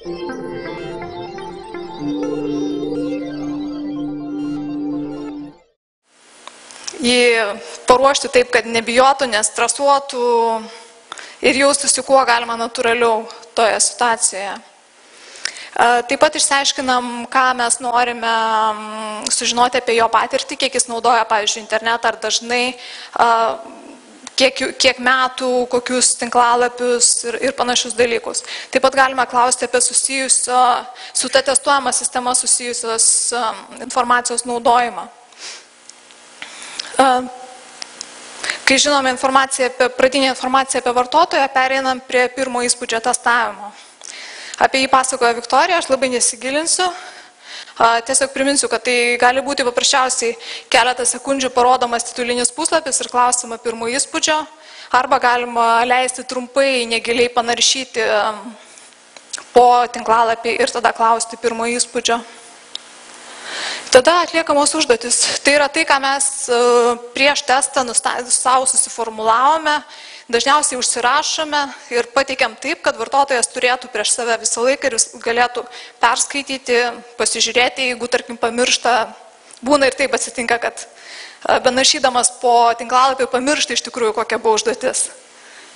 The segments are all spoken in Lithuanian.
Jį paruošti taip, kad nebijotų, nestresuotų ir jaustųsi kuo galima natūraliau toje situacijoje. Taip pat išsiaiškinam, ką mes norime sužinoti apie jo patirtį, kiek jis naudoja, pavyzdžiui, internetą, ar dažnai, kiek metų, kokius tinklalapius ir panašius dalykus. Taip pat galime klausti apie su ta testuojama sistema susijusios informacijos naudojimą. Kai žinome pradinę informaciją apie vartotoją, pereinam prie pirmo įspūdžio testavimo. Apie jį pasakojo Viktorija, aš labai nesigilinsiu. Tiesiog priminsiu, kad tai gali būti paprasčiausiai keletą sekundžių parodomas titulinis puslapis ir klausima pirmo įspūdžio, arba galima leisti trumpai, negiliai panaršyti po tinklalapį ir tada klausti pirmo įspūdžio. Tada atliekamos užduotis. Tai yra tai, ką mes prieš testą savo susiformulavome, dažniausiai užsirašome ir pateikiam taip, kad vartotojas turėtų prieš save visą laiką ir galėtų perskaityti, pasižiūrėti, jeigu, tarkim, pamiršta. Būna ir taip atsitinka, kad benaršydamas po tinklalapį pamiršta iš tikrųjų, kokia buvo užduotis.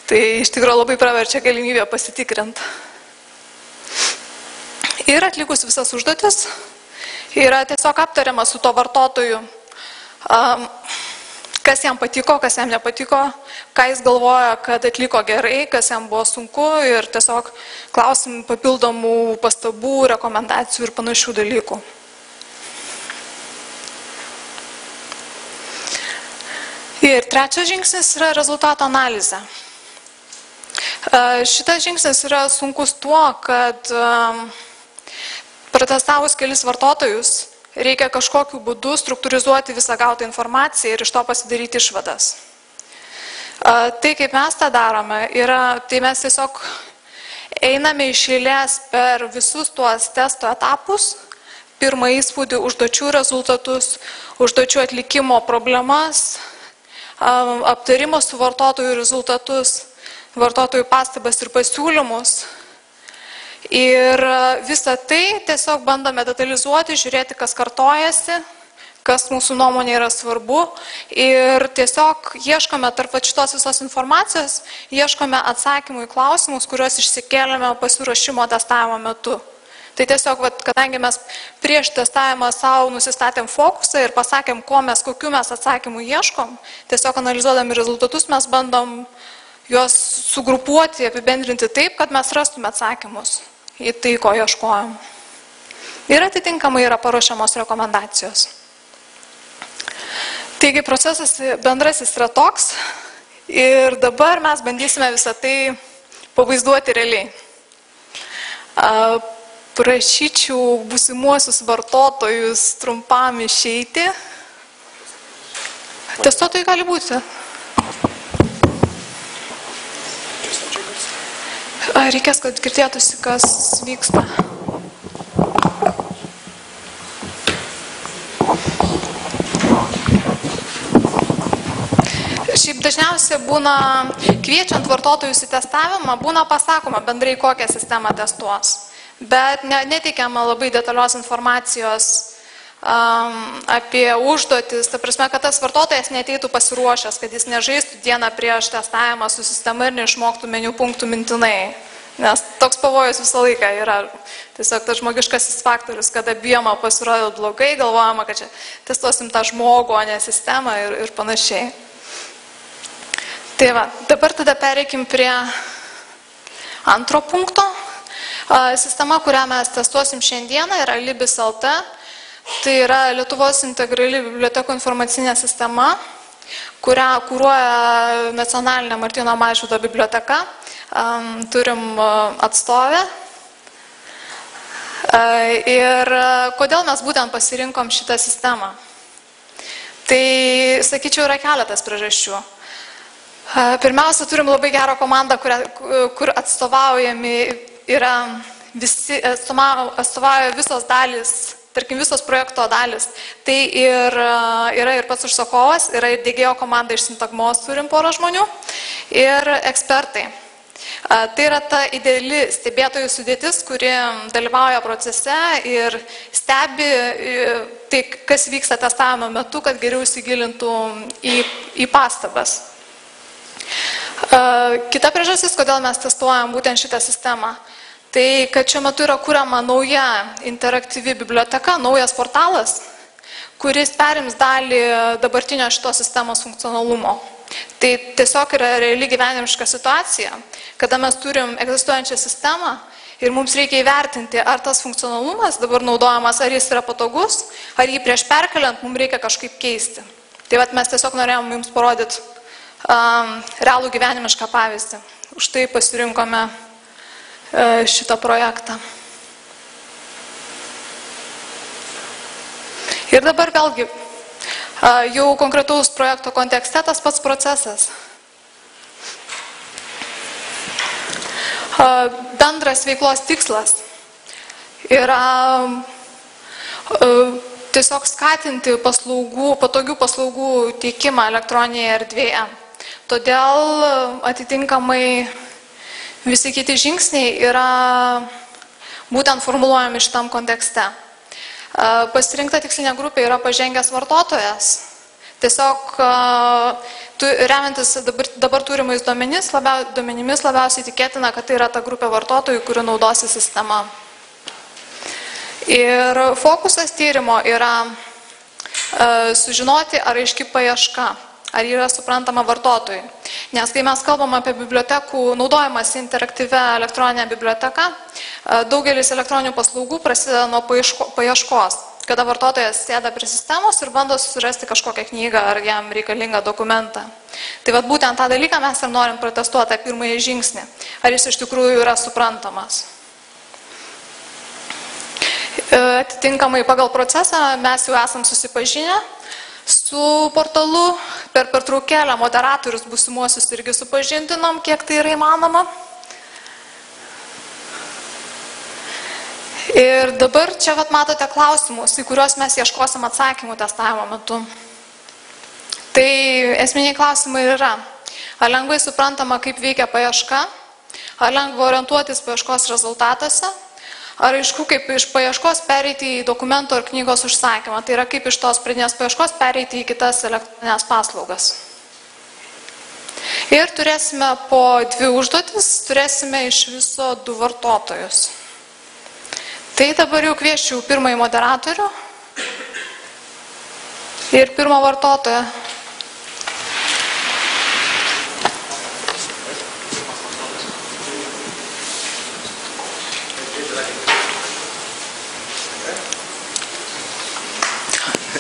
Tai iš tikrųjų labai praverčia galimybę pasitikrinti. Ir atlikus visas užduotis, yra tiesiog aptariama su to vartotoju, kas jam patiko, kas jam nepatiko, ką jis galvoja, kad atliko gerai, kas jam buvo sunku ir tiesiog klausim papildomų pastabų, rekomendacijų ir panašių dalykų. Ir trečias žingsnis yra rezultato analizė. Šitas žingsnis yra sunkus tuo, kad pratestavus kelis vartotojus, reikia kažkokiu būdu struktūrizuoti visą gautą informaciją ir iš to pasidaryti išvadas. Tai, kaip mes tą darome, tai mes tiesiog einame iš eilės per visus tuos testo etapus, pirmą įspūdį, užduočių rezultatus, užduočių atlikimo problemas, aptarimo su vartotojų rezultatus, vartotojų pastabas ir pasiūlymus. Ir visą tai tiesiog bandome detalizuoti, žiūrėti, kas kartojasi, kas mūsų nuomonė yra svarbu. Ir tiesiog ieškome tarp šitos visos informacijos, ieškome atsakymų į klausimus, kuriuos išsikėlėme pasiruošimo testavimo metu. Tai tiesiog, kadangi mes prieš testavimą savo nusistatėm fokusą ir pasakėm, kokių mes atsakymų ieškom, tiesiog analizuodami rezultatus mes bandom juos sugrupuoti, apibendrinti taip, kad mes rastume atsakymus į tai, ko ieškojom. Ir atitinkamai yra paruošiamos rekomendacijos. Taigi procesas bendrasis yra toks ir dabar mes bandysime visą tai pavaizduoti realiai. Prašyčiau būsimuosius vartotojus trumpam išeiti. Testuotojai gali būti. Reikės, kad girdėtųsi, kas vyksta. Šiaip dažniausiai būna, kviečiant vartotojus į testavimą, būna pasakoma bendrai, kokią sistemą testuos. Bet neteikiama labai detalios informacijos apie užduotis, ta prasme, kad tas vartotojas neateitų pasiruošęs, kad jis nežaistų dieną prieš testavimą su sistema ir neišmoktų meniu punktų mintinai. Nes toks pavojus visą laiką yra tiesiog tas žmogiškasis faktorius, kada bijoma pasirodo blogai, galvojama, kad čia testuosim tą žmogų, o ne sistemą ir panašiai. Tai va, dabar tada pereikim prie antro punkto. Sistema, kurią mes testuosim šiandieną, yra Libis.lt. Tai yra Lietuvos integrali bibliotekų informacinė sistema, kurią kūruoja nacionalinė Martyno Mažvydo biblioteka. Turim atstovę. Ir kodėl mes būtent pasirinkom šitą sistemą? Tai, sakyčiau, yra keletas priežasčių. Pirmiausia, turim labai gerą komandą, kur atstovaujami yra visi, atstovauja visos dalys, tarkim visos projekto dalis. Tai yra ir pats užsakovas, yra ir DGO komanda iš Sintagmos, turim porą žmonių, ir ekspertai. Tai yra ta ideali stebėtojų sudėtis, kuri dalyvauja procese ir stebi tai, kas vyksta testavimo metu, kad geriau įsigilintų į pastabas. Kita priežastis, kodėl mes testuojam būtent šitą sistemą, tai kad šiuo metu yra kuriama nauja interaktyvi biblioteka, naujas portalas, kuris perims dalį dabartinio šitos sistemos funkcionalumo. Tai tiesiog yra reali gyvenimiška situacija, kada mes turim egzistuojančią sistemą ir mums reikia įvertinti, ar tas funkcionalumas dabar naudojamas, ar jis yra patogus, ar jį prieš perkeliant mums reikia kažkaip keisti. Tai vat mes tiesiog norėjom jums parodyti realų gyvenimišką pavyzdį. Už tai pasirinkome šitą projektą. Ir dabar vėlgi, jau konkretaus projekto kontekste tas pats procesas. Bendras veiklos tikslas yra tiesiog skatinti patogių paslaugų teikimą elektroninėje erdvėje. Todėl atitinkamai visi kiti žingsniai yra būtent formuluojami šitam kontekste. Pasirinkta tikslinė grupė yra pažengęs vartotojas. Tiesiog remiantis dabar turimais duomenimis labiausiai tikėtina, kad tai yra ta grupė vartotojų, kuri naudosi sistema. Ir fokusas tyrimo yra sužinoti, ar aiški paieška, ar yra suprantama vartotojui. Nes kai mes kalbam apie bibliotekų naudojimas interaktyvia elektroninė biblioteka, daugelis elektroninių paslaugų prasideda nuo paieškos, kada vartotojas sėda prie sistemos ir bando susirasti kažkokią knygą ar jam reikalingą dokumentą. Tai vat būtent tą dalyką mes ir norim protestuoti pirmąjį žingsnį, ar jis iš tikrųjų yra suprantamas. Atitinkamai pagal procesą mes jau esam susipažinę su portalu, per pertraukėlę moderatorius būsimuosius irgi supažindinom, kiek tai yra įmanoma. Ir dabar čia vat matote klausimus, į kuriuos mes ieškosim atsakymų testavimo metu. Tai esminiai klausimai yra, ar lengvai suprantama, kaip veikia paieška, ar lengva orientuotis paieškos rezultatuose, ar aišku, kaip iš paieškos pereiti į dokumento ar knygos užsakymą. Tai yra, kaip iš tos pradinės paieškos pereiti į kitas elektroninės paslaugas. Ir turėsime po 2 užduotis, turėsime iš viso 2 vartotojus. Tai dabar jau kviečiu pirmąjį moderatorių ir pirmą vartotoją.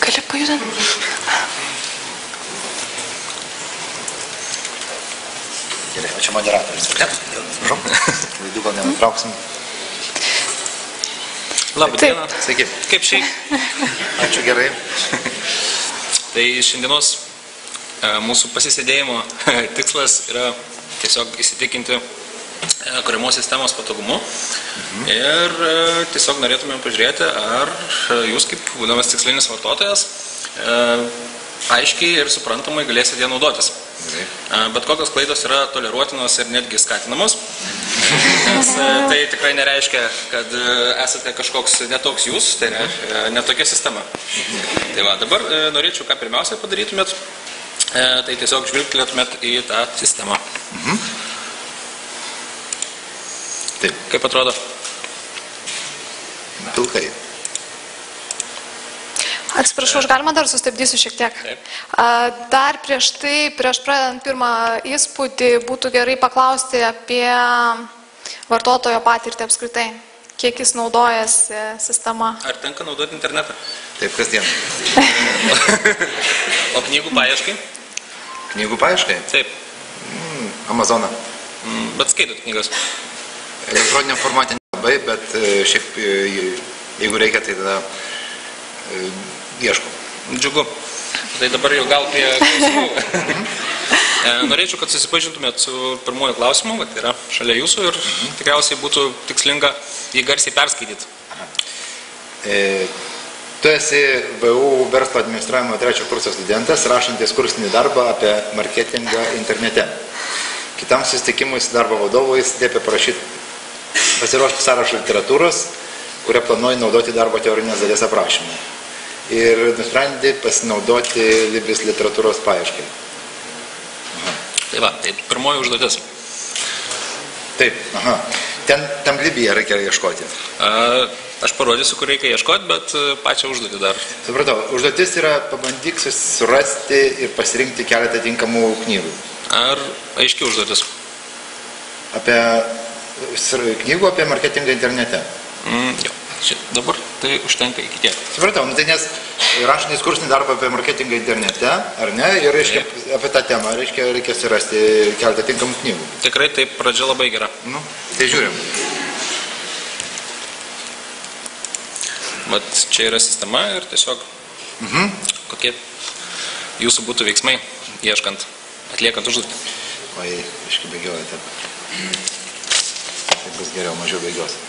Gali pajudinti? Gerai, o čia moderatorius. Prašau. Laidų gal nenutrauksim. Labą dieną. Sveiki. Kaip šiai? Ačiū, gerai. Tai šiandienos mūsų pasisėdėjimo tikslas yra tiesiog įsitikinti kuriamos sistemos patogumu. Ir tiesiog norėtumėm pažiūrėti, ar jūs kaip būdamas tikslinis vartotojas aiškiai ir suprantamai galėsite ją naudotis. Bet kokios klaidos yra toleruotinos ir netgi skatinamos. Nes tai tikrai nereiškia, kad esate kažkoks netoks jūs, tai netokia sistema. Tai va, dabar norėčiau, ką pirmiausia padarytumėt, tai tiesiog žvilgtelėtumėt į tą sistemą. Taip. Kaip atrodo? Pilkai. Atsiprašau, aš galima dar sustabdysiu šiek tiek. Taip. Dar prieš tai, prieš pradedant pirmą įspūdį, būtų gerai paklausti apie vartotojo patirtį apskritai. Kiek jis naudojasi sistema? Ar tenka naudoti internetą? Taip, kasdien. O knygų paieškai? Knygų paieškai? Taip. Amazoną. Bet skaitot knygas? Elektroniniam formatė nelabai, bet šiaip, jeigu reikia, tai tada ieškom. Džiugu. Tai dabar jau gal prie klausimų. Norėčiau, kad susipažintumėt su pirmuoju klausimu, tai yra šalia jūsų ir tikriausiai būtų tikslinga jį garsiai perskaityti. Tu esi VU verslo administravimo 3 kurso studentas, rašantis kursinį darbą apie marketingą internete. kitam susitikimui su darbo vadovu jis liepė pasiruošti sąrašą literatūros, kurią planuoja naudoti darbo teorinės dalies aprašymui. Ir nusprendė pasinaudoti Libijos literatūros paieškai. Tai va, tai pirmoji užduotis. Taip, Tam Libiją reikia ieškoti. Aš parodysiu, kur reikia ieškoti, bet pačią užduotį dar. Supratau, užduotis yra pabandyk surasti ir pasirinkti keletą tinkamų knygų. Ar aiški užduotis? Knygų apie marketingą internete. Jo, dabar tai užtenka iki tiek. Supratau, tai nes rašantis kursinį darbą apie marketingą internete, ar ne, ir apie tą temą reikia surasti keletą tinkamų knygų. Tikrai taip, pradžia labai gera. Tai žiūrim. Vat čia yra sistema ir tiesiog kokie jūsų būtų veiksmai, ieškant, atliekant užduotį. Oi, iški bėgiojate. Tai bus geriau, mažiau bėgios.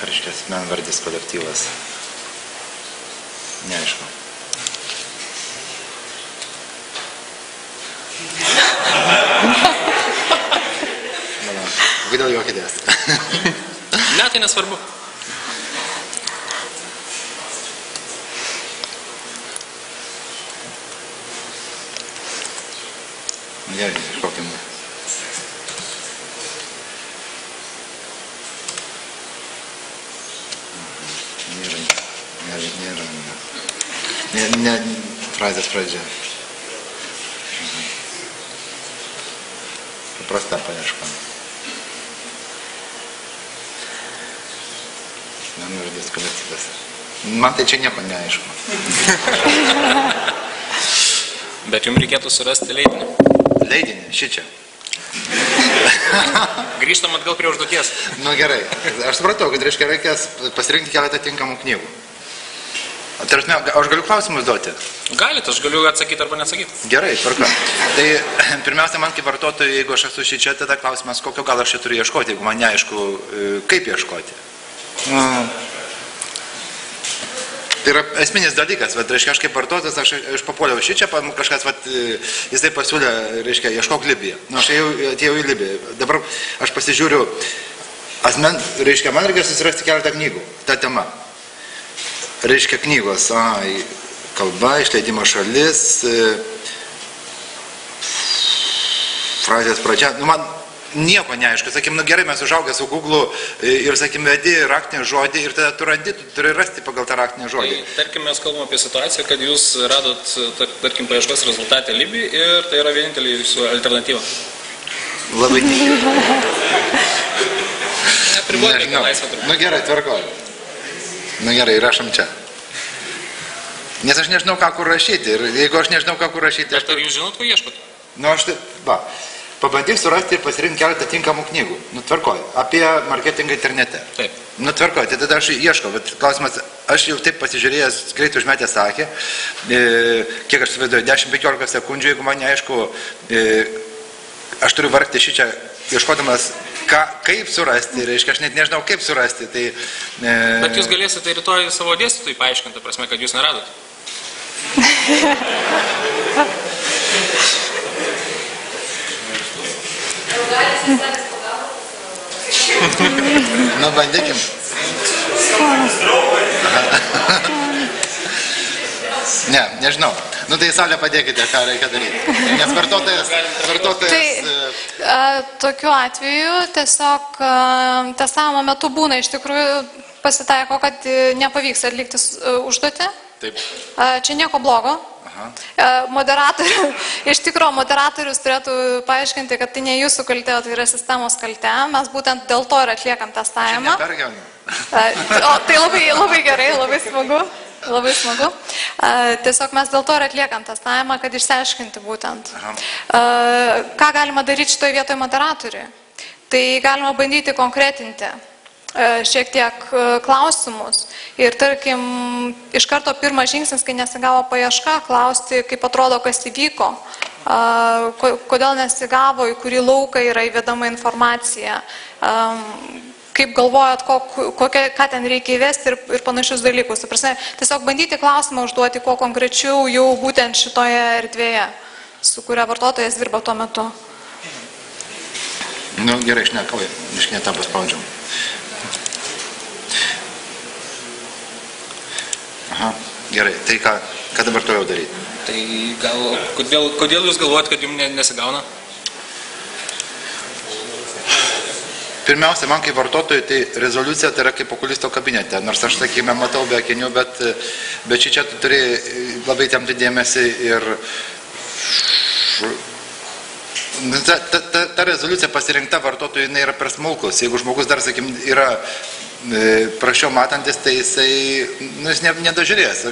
Reiškia, menvardis kolektyvas. Neaišku. Kodėl juokitės? Ne, tai nesvarbu. Gerai, iškokim. Nėra. Frazės pradžia. Paprasta paieška. Menvardis kolektyvas. Man tai čia nieko neaišku. Bet jums reikėtų surasti leidinį. Leidinį, šičia. Grįžtam atgal prie užduoties. Gerai. Aš supratau, kad reikia pasirinkti keletą tinkamų knygų. Aš galiu klausimus duoti? Galite, aš galiu atsakyti arba neatsakyti. Gerai, tvarka. Tai pirmiausia, man kaip vartotojui, jeigu aš esu šičia, tada klausimas, kokio gal aš čia turiu ieškoti, jeigu man neaišku, kaip ieškoti. Tai yra esminis dalykas, bet reiškia, aš kaip vartotojas, aš papuoliau šičia, kažkas, jisai pasiūlė, reiškia, ieškok Libiją. Aš atėjau į Libiją. Dabar aš pasižiūriu, reiškia, man reikia susirasti keletą knygų, ta tema. Reiškia, knygos, kalba, išleidimo šalis, frazės pradžia, man nieko neaišku, sakim, gerai, mes užaugę su Google ir, sakim, vedi raktinį žodį ir tada tu turi rasti pagal tą raktinį žodį. Tai, tarkim, mes kalbame apie situaciją, kad jūs radot, tarkim, paieškos rezultatą Libijai ir tai yra vienintelė jūsų alternatyva. Labai tikiu. Nepribodėkite laisvę turbūt. Gerai, tvarkoju. Gerai, rašom čia. Nes aš nežinau, ką kur rašyti. Ir jeigu aš nežinau, ką kur rašyti... Bet ar jūs žinot, ko ieškot? Aš tai... Pabandyk surasti ir pasirinkti keletą tinkamų knygų. Tvarkoju. Apie marketingą internete. Taip. Tvarkoju. Tai tada aš ieškau. Bet klausimas, aš jau taip pasižiūrėjęs, greit užmetęs akį, kiek aš suveduoju, 10-15 sekundžių, jeigu man neaišku, aš turiu vargti šičia, ieškodamas, kaip surasti, reiškia, aš net nežinau, kaip surasti. Bet jūs galėsite rytoj savo dėstytojui paaiškinti, prasme, kad jūs neradot. Bandykim. Nežinau. Tai į salę padėkite, ką reikia daryti. Nes vartotojas... Tokiu atveju tiesiog testavimo metu būna iš tikrųjų pasitaiko, kad nepavyks atlikti užduotį. Taip. Čia nieko blogo. Iš tikrųjų, moderatorius turėtų paaiškinti, kad tai ne jūsų kaltė, tai yra sistemos kaltė. Mes būtent dėl to ir atliekam testavimą. Tai labai gerai, labai smagu. Labai smagu. Tiesiog mes dėl to ir atliekam testavimą, kad išsiaiškinti būtent. Ką galima daryti šitoje vietoje moderatoriui? Tai galima bandyti konkretinti šiek tiek klausimus ir, tarkim, iš karto pirmas žingsnis, kai nesigavo paieška, klausti, kaip atrodo, kas įvyko, kodėl nesigavo, į kurį lauką yra įvedama informacija, kaip galvojat, ką ten reikia įvesti ir panašius dalykus. Tiesiog bandyti klausimą užduoti, kuo konkrečiau jau būtent šitoje erdvėje. su kuria vartotojas dirba tuo metu. Nu, gerai, šnekauju, iškėtą paspaudžiam. Aha, gerai, tai ką dabar toliau daryti? Tai gal, kodėl jūs galvojat, kad jums nesigauna? Pirmiausia, man kaip vartotojui, tai rezoliucija tai yra kaip okulisto kabinete, nors aš, sakykime, matau be akinių, bet čia tu turi labai temti dėmesį ir ta rezoliucija pasirinkta vartotojui, jinai yra per smulkus. Jeigu žmogus dar, sakykime, yra prašiau matantis, tai jis nedažiūrės.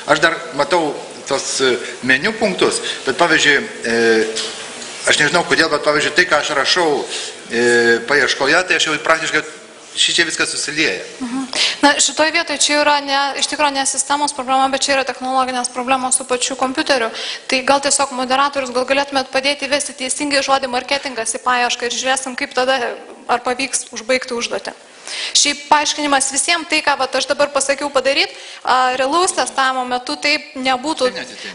Aš dar matau tos meniu punktus, bet pavyzdžiui, aš nežinau kodėl, bet pavyzdžiui, tai, ką aš rašau paieškoje, tai aš jau praktiškai šičia viskas susilieja. Na, šitoje vietoje čia yra iš tikrųjų ne sistemos problema, bet čia yra technologinės problemos su pačiu kompiuteriu. Tai gal tiesiog moderatorius, gal galėtumėt padėti įvesti teisingai žodį marketingas į paiešką ir žiūrėsim, kaip tada ar pavyks užbaigti užduotį. Šiaip paaiškinimas visiems tai, ką aš dabar pasakiau padaryti, realaus testavimo metu taip nebūtų.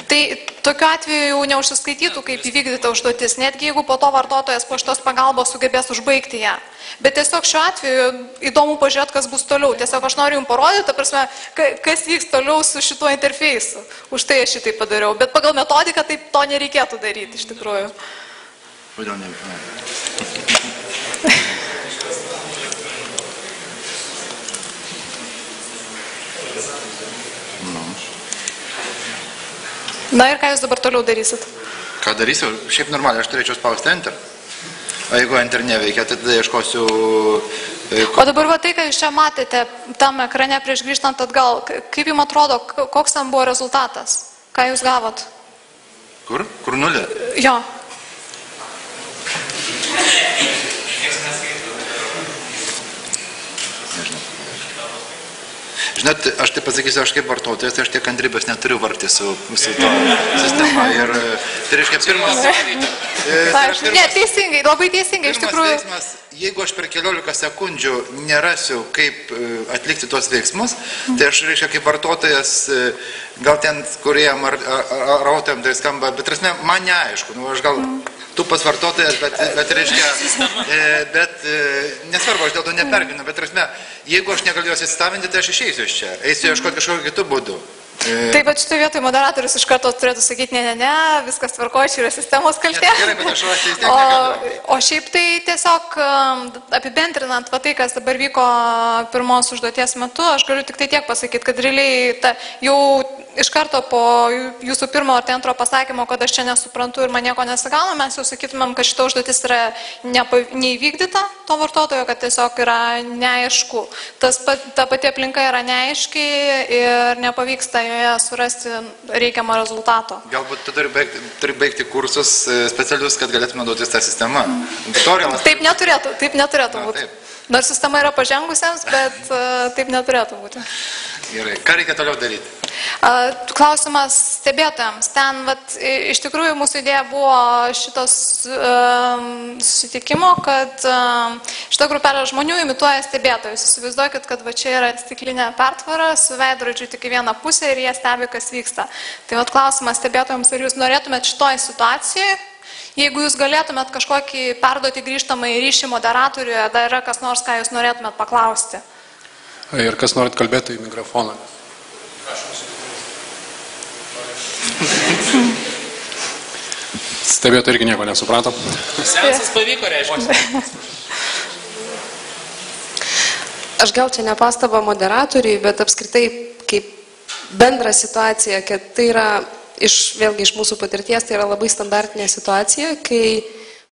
Tai tokiu atveju jau neužsiskaitytų, kaip įvykdyta užduotis, netgi jeigu po to vartotojas po šitos pagalbos sugebės užbaigti ją. Bet tiesiog šiuo atveju įdomu pažiūrėti, kas bus toliau. Tiesiog aš noriu jums parodyti, ta prasme, kas vyks toliau su šituo interfeisu. Už tai aš šitai padariau. Bet pagal metodiką taip to nereikėtų daryti, iš tikrųjų. Kodėl nereikėtų? Na ir ką jūs dabar toliau darysit? Ką darysiu? Šiaip normaliai, aš turėčiau spausti Enter. O jeigu Enter neveikia, tai tada ieškosiu... O dabar va tai, ką jūs čia matėte tam ekrane prieš grįžtant atgal, kaip jums atrodo, koks tam buvo rezultatas? Ką jūs gavot? Kur? Kur nulė? Jo. Žinot, aš tai pasakysiu, aš kaip vartotojas, aš tiek kantrybės neturiu vargti su to sistema. Ir tai reiškia pirmas... Ne, teisingai, labai teisingai, iš tikrųjų. Veiksmas, jeigu aš per 15 sekundžių nerasiu, kaip atlikti tuos veiksmus, tai aš, reiškia, kaip vartotojas, gal ten kuriem ar autoriam tai skamba, bet man neaišku, aš gal... Tu pas vartotojas, bet reiškia, bet nesvarbu, aš dėl to neperginu, bet jeigu aš negaliu jos įstavinti, tai aš išeisiu iš čia, eisiu ieškoti kažkokiu kitų būdų. Taip, bet šitoje vietoje moderatorius iš karto turėtų sakyti, ne, viskas tvarkoja, čia yra sistemos kaltė. Gerai, bet aš vis tiek negaliu. O šiaip tai tiesiog apibendrinant tai, kas dabar vyko pirmos užduoties metu, aš galiu tik tai tiek pasakyti, kad realiai jau iš karto po jūsų pirmo ar antro pasakymo, kad aš čia nesuprantu ir man nieko nesigauna, mes jau sakytumėm, kad šita užduotis yra neįvykdyta to vartotojo, kad tiesiog yra neaišku. Ta pati aplinka yra neaiški ir nepavyksta joje surasti reikiamą rezultato. Galbūt tu turi baigti kursus specialius, kad galėtume naudotis tą sistemą. Taip neturėtų būti. Nors sistema yra pažengusiems, bet taip neturėtų būti. Gerai, ką reikia toliau daryti? Klausimas stebėtojams. Ten, iš tikrųjų, mūsų idėja buvo šitos susitikimo, kad šita grupelė žmonių imituoja stebėtojus. Įsivaizduokit, kad čia yra stiklinė pertvara su veidrodžiu tik į vieną pusę ir jie stebi, kas vyksta. Tai klausimas stebėtojams, ar jūs norėtumėt šitoj situacijoje? Jeigu jūs galėtumėt kažkokį perduoti grįžtamą į ryšį moderatoriuje, dar yra kas nors, ką jūs norėtumėt paklausti? Ir kas norit kalbėti į mikrofoną? Stebėtojai irgi nieko nesuprato. Seansas pavyko, reiškia. Aš gal čia ne pastaba moderatoriui, bet apskritai kaip bendra situacija, kad tai yra vėlgi iš mūsų patirties, tai yra labai standartinė situacija, kai